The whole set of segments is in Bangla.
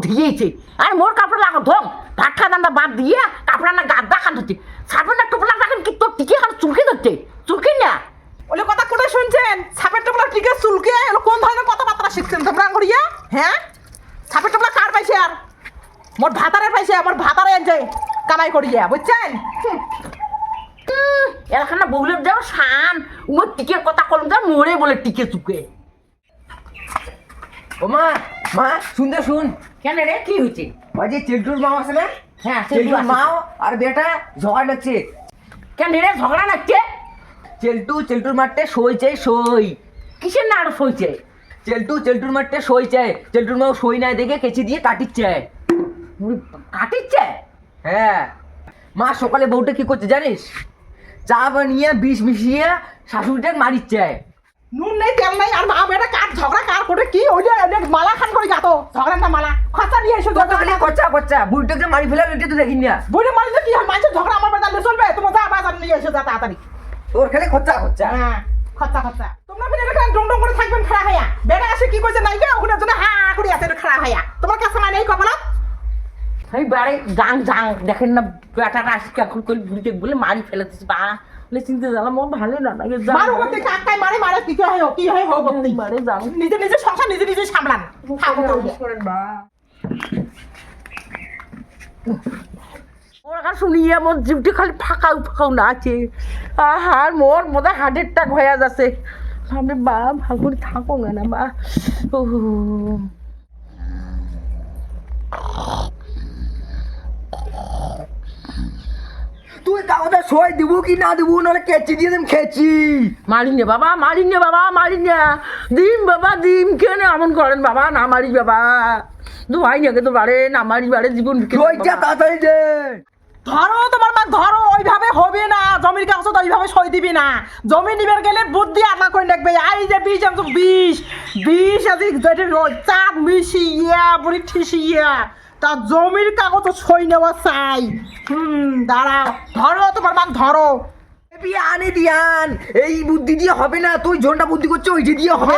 ধুয়েছে আর মোর কাপড় লাগো ধোম ভাত খা দান্দা বাদ দিয়ে কাপড় না গাদা খান ধরছে সাপের না টুপলা রাখেন কি তোর টিকে খান চুলকে ধরছে চুলকে না ওলে কথা কোথায় শুনছেন সাপের টোপলা টিকে চুলকে এলো কোন ধরনের কথাবার্তা শিখছেন তোমরা করিয়া হ্যাঁ সাপের টোপলা কার পাইছে আর মোর ভাতারের পাইছে আমার ভাতারে আনছে কামাই করিয়া বুঝছেন এলাকার বউলের যাও শান উমর টিকের কথা কলম যা মোরে বলে টিকে চুকে ও মা মা শুনতে শুন কেন রে কি হয়েছে ওই যে চিল্টুর মা আছে না হ্যাঁ চিল্টুর মাও আর বেটা ঝগড়া লাগছে কেন রে ঝগড়া লাগছে চেল্টুর মাঠে সই চাই সই কিসের না আরো সইছে চেল্টুর মাঠে সই চাই চেল্টুর মাও সই নাই দেখে কেচি দিয়ে কাটিচ্ছে কাটিচ্ছে হ্যাঁ মা সকালে বউটা কি করছে জানিস চা বানিয়ে বিষ মিশিয়ে শাশুড়িটাকে মারিচ্ছে নুন নেই তেল নেই আর মা বেটা কার ঝগড়া কার করে কি ওই যে মালা খান করে গাতো ঝগড়া না মালা খরচা নিয়ে এসো কচ্চা বুড়িটাকে মারি ফেলার এটা তো দেখিনি না বইরে মারলে কি হয় মানুষের ঝগড়া আমার বেটা চলবে তোমার যা বাজার নিয়ে এসো যা তাড়াতাড়ি তোর খালি খরচা হ্যাঁ খরচা তোমরা ফিরে এখানে ডং ডং করে থাকবেন খারাপ হইয়া বেটা এসে কি কইছে নাই গে ওখানে জন্য হা করে আছে খারাপ হইয়া তোমার কাছে মানে এই কপালা এই বাড়ি জাং দেখেন না বেটাটা আসছে এখন করে বুড়িতে বলে মারি ফেলেছিস বা বলে চিনতে জানলাম ও ভালো না লাগে মারো করতে কাকাই মারে কি হয় হোক মারে যাং নিজে সংসার নিজে সামলান খাবো তো করেন বা ওর কাছে শুনিয়ে মোর জিভটি খালি ফাঁকাও না আছে আর মোর বোধ হয় হার্ট অ্যাটাক হয়ে যাচ্ছে আমি বা ভালো করে থাকো না বা ও তুই কাউকে সই দিব কি না দিব নাহলে কেচি দিয়ে দেন খেচি মারি নে বাবা দিম বাবা দিম কেন এমন করেন বাবা না মারি বাবা দোয়াই নাকি তো বাড়ে না মারি বাড়ে জীবন সইটা তাড়াতাড়ি দে ধরো তোমার মা ধরো ওইভাবে হবে না জমির কাগজ তো ওইভাবে সই দিবি না জমি নিবার গেলে বুদ্ধি আদা করে দেখবে এই যে বিষ আজি চাঁদ মিশিয়া বুড়ি ঠিসিয়া তা জমির কাগজ সই নেওয়া চাই দাঁড়াও ধরো তোমার মা ধরো আনে দিয়ান এই বুদ্ধি দিয়ে হবে না তুই জনটা বুদ্ধি করছো ওইটা দিয়ে হবে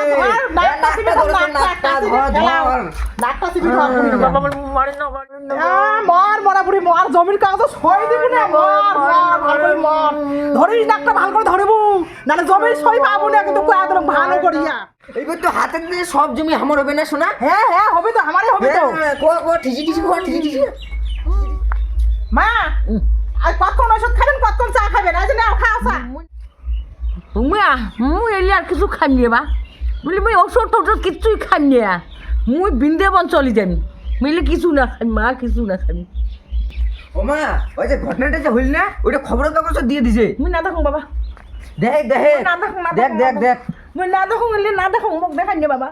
মর জমির কাগজ সই দিবি না ধরিস নাকটা ভালো করে ধরবো নাহলে জমির সই পাবো না কিন্তু ভালো করিয়া এইবার তো হাতে দিয়ে সব জমি আমার হবে না শোনা হ্যাঁ হবে তো আমারই হবে তো ঠিসি মা আর কতক্ষণ ওষুধ খাবেন কতক্ষণ চা খাবেন আজ না খাও চা মুই এলি আর কিছু খাই নিয়ে বা বলি মুই ওষুধ টষুধ কিছুই খাই নিয়ে মুই বৃন্দাবন চলি যাবি মিলে কিছু না খাই মা কিছু না খাবি ও মা ওই যে ঘটনাটা যে হইল না ওইটা খবরের কাগজ দিয়ে দিছে মুই না দেখুন বাবা দেখ দেখ মুই না দেখুন এলি না দেখুন মোক দেখাই নিয়ে বাবা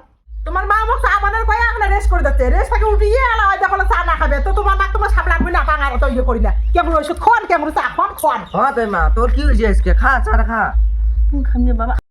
তোমার মা আমাকে চা বানার কয়ে আপনার রেস্ট করে দিচ্ছে রেস্ট থেকে উঠিয়ে এলা ওই দেখো চা না খাবে তো তোমার মা তোমার সাপ লাগবে না পাঙার তো ইয়ে করি না কেমন ওষুধ খান কেমন চা খান হ্যাঁ তাই মা তোর কি হয়েছে আজকে খা চা খা খাই নিয়ে বাবা